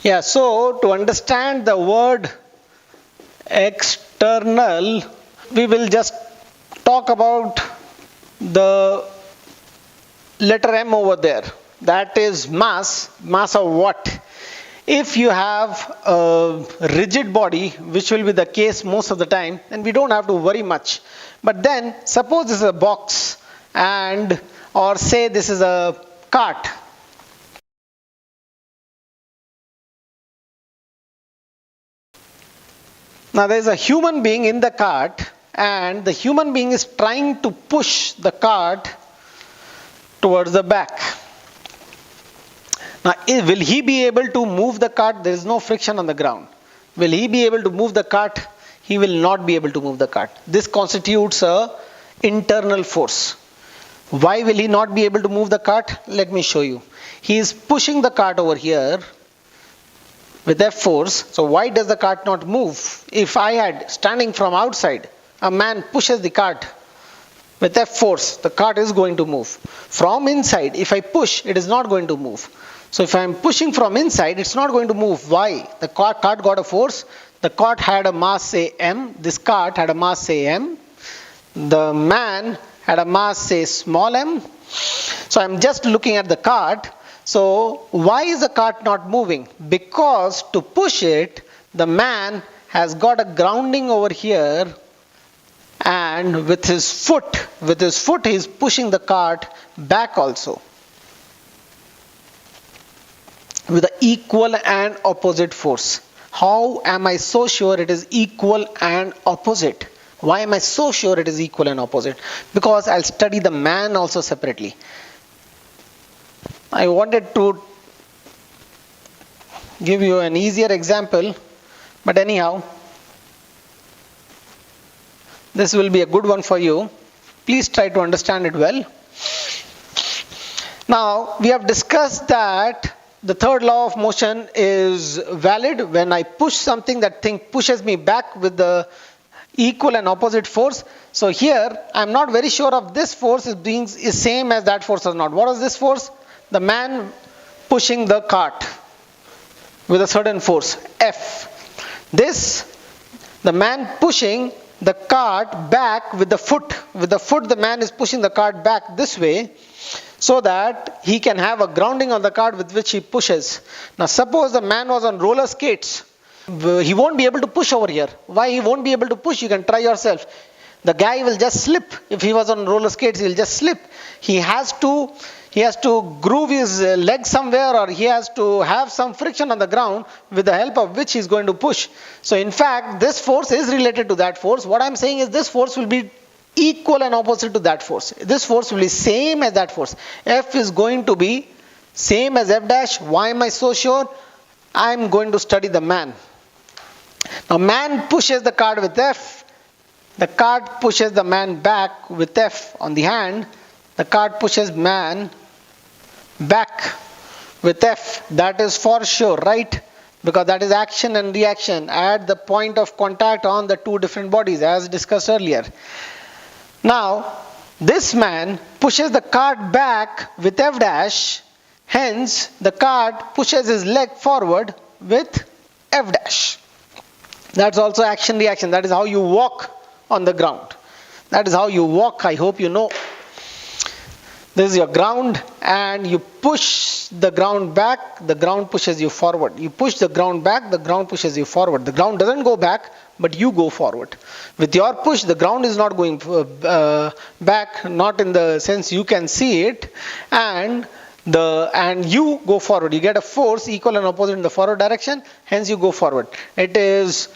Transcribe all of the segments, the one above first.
Yeah, so to understand the word external, we will just talk about the letter M over there. That is mass. Mass of what? If you have a rigid body, which will be the case most of the time, then we don't have to worry much. But then, suppose this is a box, and or say this is a cart. Now there is a human being in the cart, and the human being is trying to push the cart towards the back. Now, will he be able to move the cart? There is no friction on the ground. Will he be able to move the cart? He will not be able to move the cart. This constitutes a internal force. Why will he not be able to move the cart? Let me show you. He is pushing the cart over here with F force. So why does the cart not move? If I had standing from outside, a man pushes the cart with F force, the cart is going to move. From inside, if I push, it is not going to move. So if I am pushing from inside, it's not going to move. Why? The cart got a force. The cart had a mass, say M. This cart had a mass, say M. The man had a mass, say small m. So I'm just looking at the cart. So why is the cart not moving? Because to push it, the man has got a grounding over here, and with his foot he is pushing the cart back also, with the equal and opposite force. How am I so sure it is equal and opposite? Why am I so sure it is equal and opposite? Because I'll study the man also separately. I wanted to give you an easier example, but anyhow, this will be a good one for you. Please try to understand it well. Now, we have discussed that the third law of motion is valid. When I push something, that thing pushes me back with the equal and opposite force. So here, I am not very sure of this force is same as that force or not. What is this force? The man pushing the cart with a certain force, F. This, the man pushing the cart back with the foot. With the foot, the man is pushing the cart back this way, so that he can have a grounding on the cart with which he pushes. Now suppose the man was on roller skates. He won't be able to push over here. Why he won't be able to push? You can try yourself. The guy will just slip. If he was on roller skates, he will just slip. He has to groove his leg somewhere, or he has to have some friction on the ground with the help of which he is going to push. So in fact, this force is related to that force. What I am saying is this force will be equal and opposite to that force. This force will be same as that force. F is going to be same as F dash. Why am I so sure? I am going to study the man. Now man pushes the cart with F. The cart pushes the man back with F on the hand. The cart pushes man back with F. That is for sure, right? Because that is action and reaction at the point of contact on the two different bodies, as discussed earlier. Now, this man pushes the cart back with F dash. Hence, the cart pushes his leg forward with F dash. That's also action reaction. That is how you walk on the ground. That is how you walk. I hope you know. This is your ground, and you push the ground back, the ground pushes you forward. You push the ground back, the ground pushes you forward. The ground doesn't go back, but you go forward. With your push, the ground is not going back, not in the sense you can see it, and you go forward. You get a force equal and opposite in the forward direction, hence you go forward. It is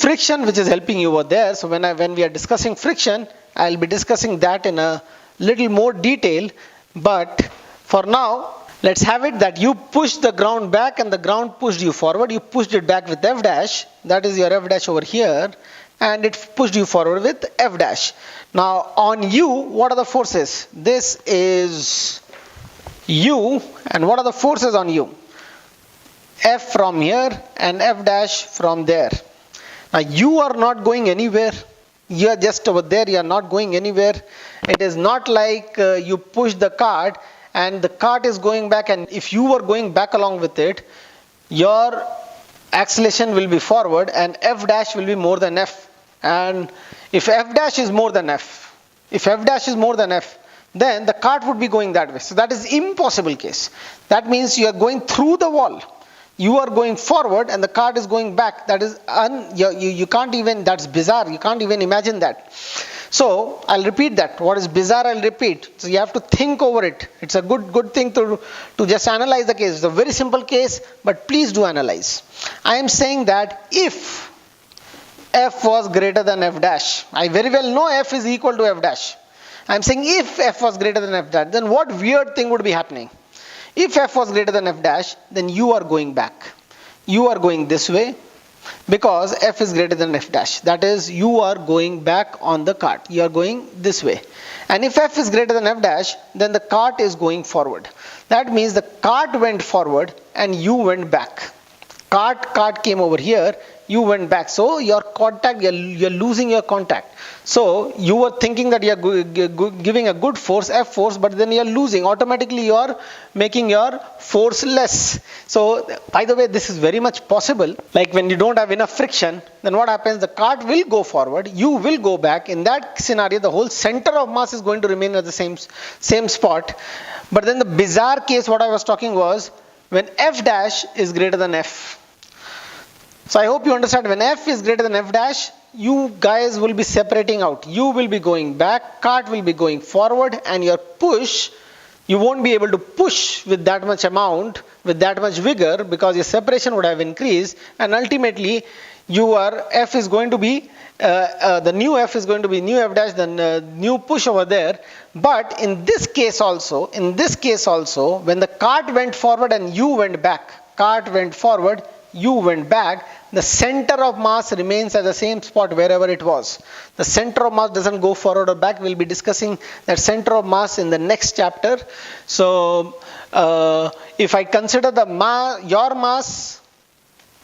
friction which is helping you over there. So when we are discussing friction, I'll be discussing that in a little more detail, but for now let's have it that you pushed the ground back and the ground pushed you forward. You pushed it back with F dash, that is your F dash over here, and it pushed you forward with F dash. Now on you, what are the forces? This is U, and what are the forces on you? F from here and F dash from there. Now you are not going anywhere. You are just over there, you are not going anywhere. It is not like you push the cart and the cart is going back, and if you were going back along with it, your acceleration will be forward and F dash will be more than F. And if F dash is more than F, then the cart would be going that way. So that is impossible case. That means you are going through the wall. You are going forward and the cart is going back. That is, you can't even, that's bizarre. You can't even imagine that. So I'll repeat that. What is bizarre, I'll repeat. So you have to think over it. It's a good thing to just analyze the case. It's a very simple case, but please do analyze. I am saying that if F was greater than F dash, I very well know F is equal to F dash. I'm saying if F was greater than F dash, then what weird thing would be happening? If F was greater than F dash, then you are going back. You are going this way because F is greater than F dash. That is, you are going back on the cart. You are going this way. And if F is greater than F dash, then the cart is going forward. That means the cart went forward and you went back. Cart came over here, you went back. So your contact, you're losing your contact. So you were thinking that you're giving a good force, F force, but then you're losing. Automatically you're making your force less. So by the way, this is very much possible. Like when you don't have enough friction, then what happens? The cart will go forward, you will go back. In that scenario, the whole center of mass is going to remain at the same spot. But then the bizarre case, what I was talking was, when F dash is greater than F. So I hope you understand, when F is greater than F dash, you guys will be separating out. You will be going back, cart will be going forward, and your push, you won't be able to push with that much amount, with that much vigor, because your separation would have increased, and ultimately your F is going to be, the new F is going to be new F dash, the new push over there. But in this case also, when the cart went forward and you went back, cart went forward, you went back, the center of mass remains at the same spot wherever it was. The center of mass doesn't go forward or back. We'll be discussing that center of mass in the next chapter. So if I consider your mass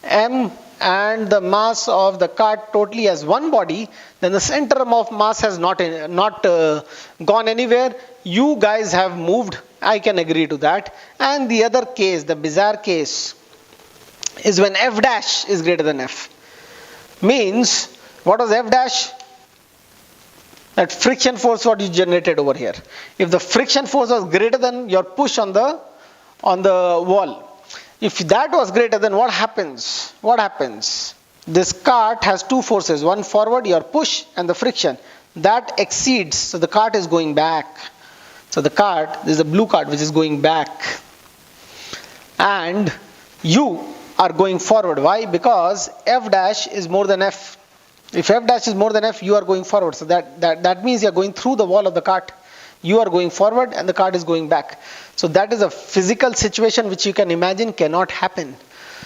M and the mass of the cart totally as one body, then the center of mass has not gone anywhere. You guys have moved. I can agree to that. And the other case, the bizarre case, is when F dash is greater than F. Means, what was F dash? That friction force what you generated over here. If the friction force was greater than your push on the wall, if that was greater, then what happens? This cart has two forces, one forward, your push, and the friction. That exceeds, so the cart is going back. So the cart, this is a blue cart which is going back. And you are going forward. Why? Because F dash is more than F. If F dash is more than F, you are going forward. So that means you are going through the wall of the cart. You are going forward and the cart is going back. So that is a physical situation which you can imagine cannot happen.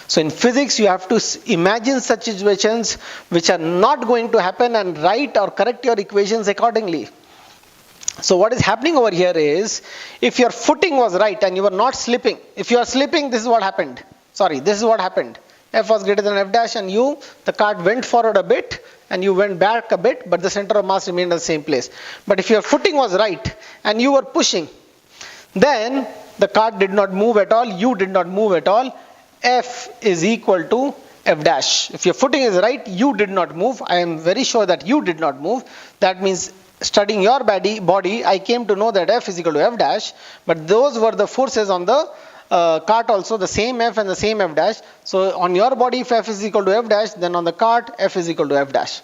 So in physics, you have to imagine such situations which are not going to happen and write or correct your equations accordingly. So what is happening over here is, if your footing was right and you were not slipping, if you are slipping, this is what happened. This is what happened. F was greater than F dash and the cart went forward a bit and you went back a bit, but the center of mass remained at the same place. But if your footing was right and you were pushing, then the cart did not move at all, you did not move at all. F is equal to F dash. If your footing is right, you did not move. I am very sure that you did not move. That means, studying your body, I came to know that F is equal to F dash, but those were the forces on the cart also, the same F and the same F dash. So on your body, if F is equal to F dash, then on the cart, F is equal to F dash.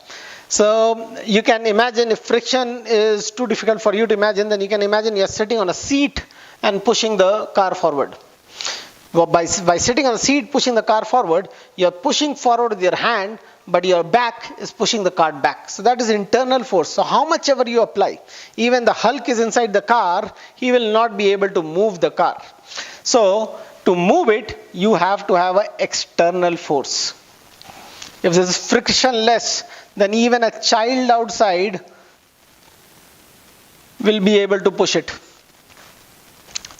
So you can imagine, if friction is too difficult for you to imagine, then you can imagine you're sitting on a seat and pushing the car forward. Well, by sitting on the seat, pushing the car forward, you're pushing forward with your hand, but your back is pushing the cart back. So that is internal force. So how much ever you apply, even the Hulk is inside the car, he will not be able to move the car. So to move it, you have to have an external force. If this is frictionless, then even a child outside will be able to push it.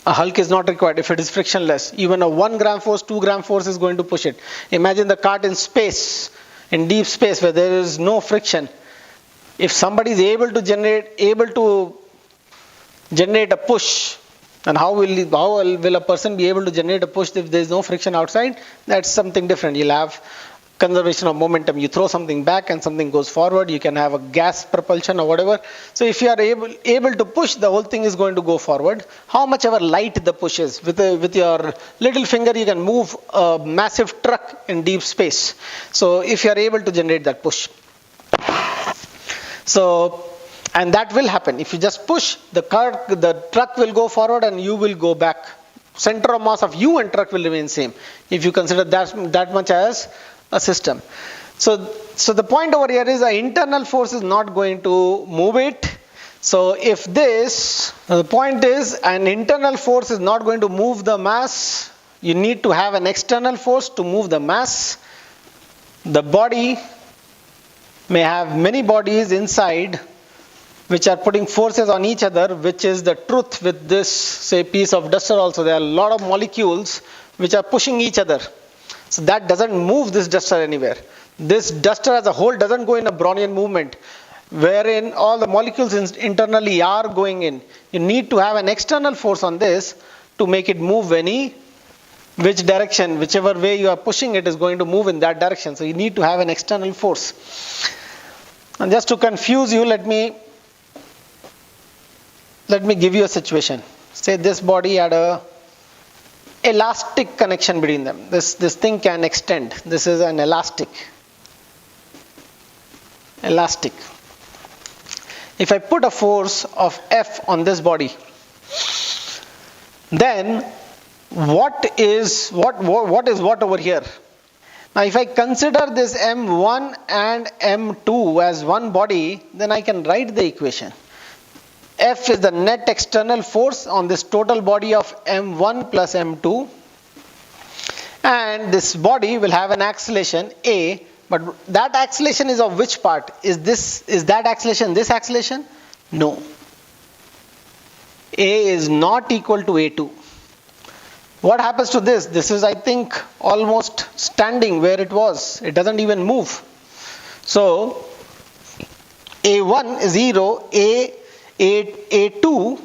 A Hulk is not required if it is frictionless. Even a 1 gram force, 2 gram force is going to push it. Imagine the cart in space, in deep space where there is no friction. If somebody is able to generate a push And how will a person be able to generate a push if there is no friction outside? That's something different. You'll have conservation of momentum. You throw something back and something goes forward. You can have a gas propulsion or whatever. So if you are able to push, the whole thing is going to go forward. How much ever light the push is. With your little finger, you can move a massive truck in deep space. So if you are able to generate that push. So, and that will happen. If you just push, the truck will go forward and you will go back. Center of mass of you and truck will remain same if you consider that much as a system. So the point over here is the internal force is not going to move it. So if the point is an internal force is not going to move the mass, you need to have an external force to move the mass. The body may have many bodies inside which are putting forces on each other, which is the truth with this, say, piece of duster also. There are a lot of molecules which are pushing each other. So that doesn't move this duster anywhere. This duster as a whole doesn't go in a Brownian movement, wherein all the molecules internally are going in. You need to have an external force on this to make it move which direction, whichever way you are pushing it is going to move in that direction. So you need to have an external force. And just to confuse you, let me give you a situation. Say this body had a elastic connection between them. This thing can extend. This is an elastic. If I put a force of F on this body, then what is what over here? Now if I consider this M1 and M2 as one body, then I can write the equation. F is the net external force on this total body of M1 plus M2, and this body will have an acceleration A, but that acceleration is of which part? Is that acceleration this acceleration? No. A is not equal to A2. What happens to this? This is, I think, almost standing where it was. It doesn't even move. So A1 is 0, A2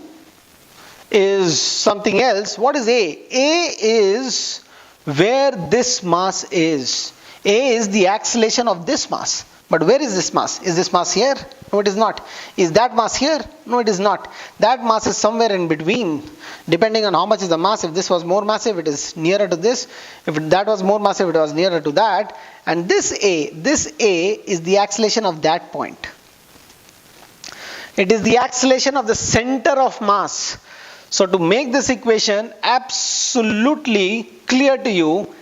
is something else. What is A? A is where this mass is. A is the acceleration of this mass. But where is this mass? Is this mass here? No, it is not. Is that mass here? No, it is not. That mass is somewhere in between. Depending on how much is the mass. If this was more massive, it is nearer to this. If that was more massive, it was nearer to that. And this A is the acceleration of that point. It is the acceleration of the center of mass. So to make this equation absolutely clear to you,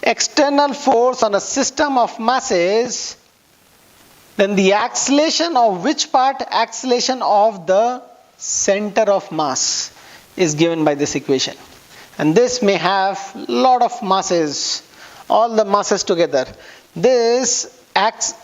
external force on a system of masses, then the acceleration of which part? Acceleration of the center of mass is given by this equation. And this may have lot of masses, all the masses together. This acts,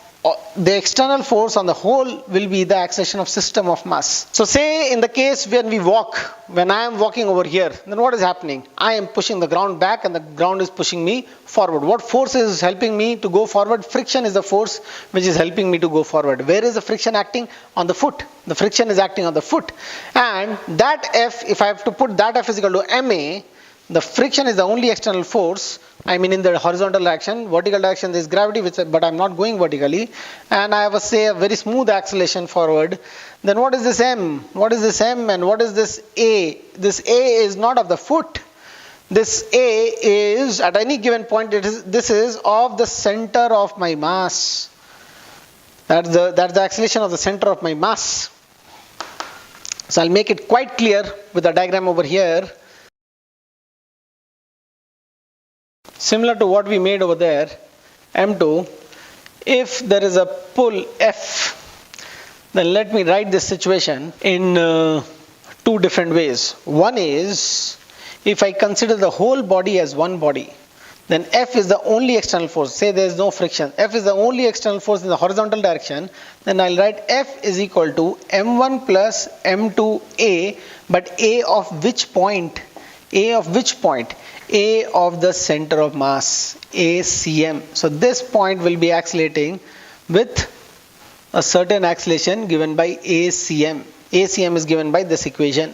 the external force on the whole will be the acceleration of system of mass. So say in the case when I am walking over here, then what is happening? I am pushing the ground back and the ground is pushing me forward. What force is helping me to go forward? Friction is the force which is helping me to go forward. Where is the friction acting? On the foot. The friction is acting on the foot. And that F, if I have to put that F is equal to MA, the friction is the only external force. I mean in the horizontal direction. Vertical direction there is gravity, but I am not going vertically. And I have a very smooth acceleration forward. Then what is this M? What is this M and what is this A? This A is not of the foot. This A is at any given point, this is of the center of my mass. That's the acceleration of the center of my mass. So I'll make it quite clear with the diagram over here. Similar to what we made over there, M2, if there is a pull F, then let me write this situation in two different ways. One is, if I consider the whole body as one body, then F is the only external force. Say there is no friction. F is the only external force in the horizontal direction. Then I'll write F is equal to M1 plus M2A, but A of which point? A of which point? A of the center of mass, aCM. So this point will be accelerating with a certain acceleration given by aCM. aCM is given by this equation.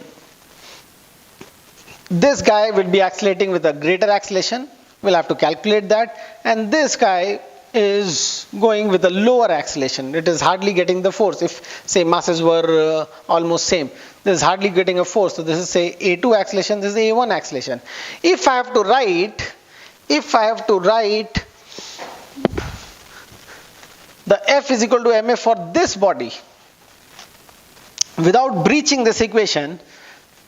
This guy will be accelerating with a greater acceleration. We'll have to calculate that. And this guy is going with a lower acceleration. It is hardly getting the force. If say masses were almost same, this is hardly getting a force. So this is say A2 acceleration, this is A1 acceleration. If I have to write the F is equal to mf for this body without breaching this equation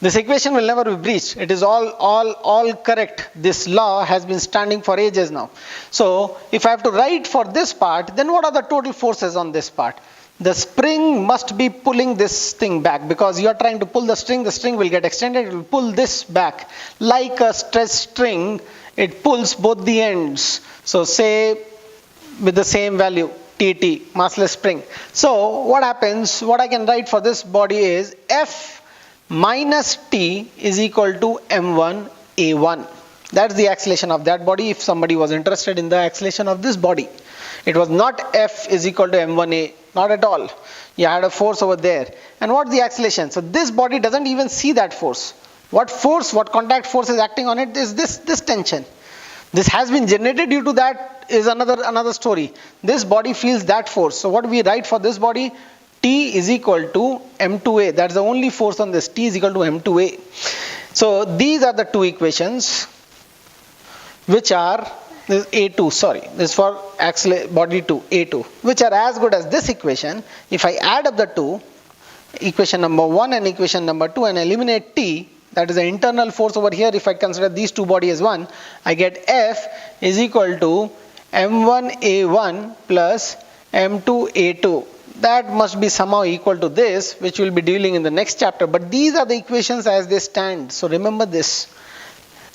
will never be breached. It is all correct. This law has been standing for ages now. So if I have to write for this part, then what are the total forces on this part? The spring must be pulling this thing back, because you are trying to pull the string will get extended, it will pull this back. Like a stretched string, it pulls both the ends. So say with the same value, TT, massless spring. So what happens, what I can write for this body is F minus T is equal to M1 A1. That's the acceleration of that body. If somebody was interested in the acceleration of this body, it was not F is equal to M1A, not at all. You had a force over there. And what's the acceleration? So this body doesn't even see that force. What contact force is acting on it is this tension. This has been generated due to that is another story. This body feels that force. So what we write for this body, T is equal to M2A. That's the only force on this. T is equal to M2A. So these are the two equations, which are this A2, sorry, this is for body 2, A2, which are as good as this equation. If I add up the two, equation number 1 and equation number 2, and eliminate T, that is the internal force over here. If I consider these two bodies as one, I get F is equal to M1A1 plus M2A2. That must be somehow equal to this, which we'll be dealing in the next chapter. But these are the equations as they stand. So remember this.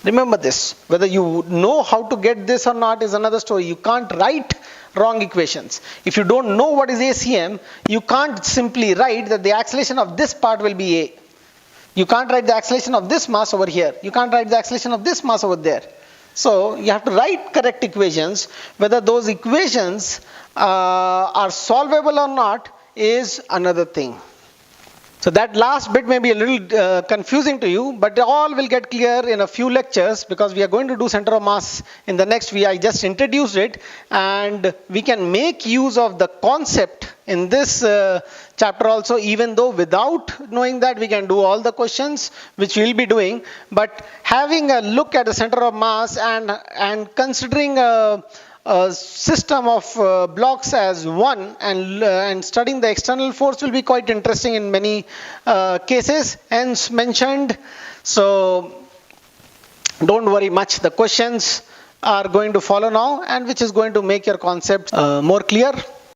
Remember this. Whether you know how to get this or not is another story. You can't write wrong equations. If you don't know what is aCM, you can't simply write that the acceleration of this part will be A. You can't write the acceleration of this mass over here. You can't write the acceleration of this mass over there. So you have to write correct equations. Whether those equations are solvable or not is another thing. So that last bit may be a little confusing to you, but all will get clear in a few lectures, because we are going to do center of mass in the next I just introduced it, and we can make use of the concept in this chapter also, even though without knowing that we can do all the questions, which we will be doing. But having a look at the center of mass and considering a system of blocks as one, and studying the external force will be quite interesting in many cases, hence mentioned. So don't worry much. The questions are going to follow now, and which is going to make your concept more clear.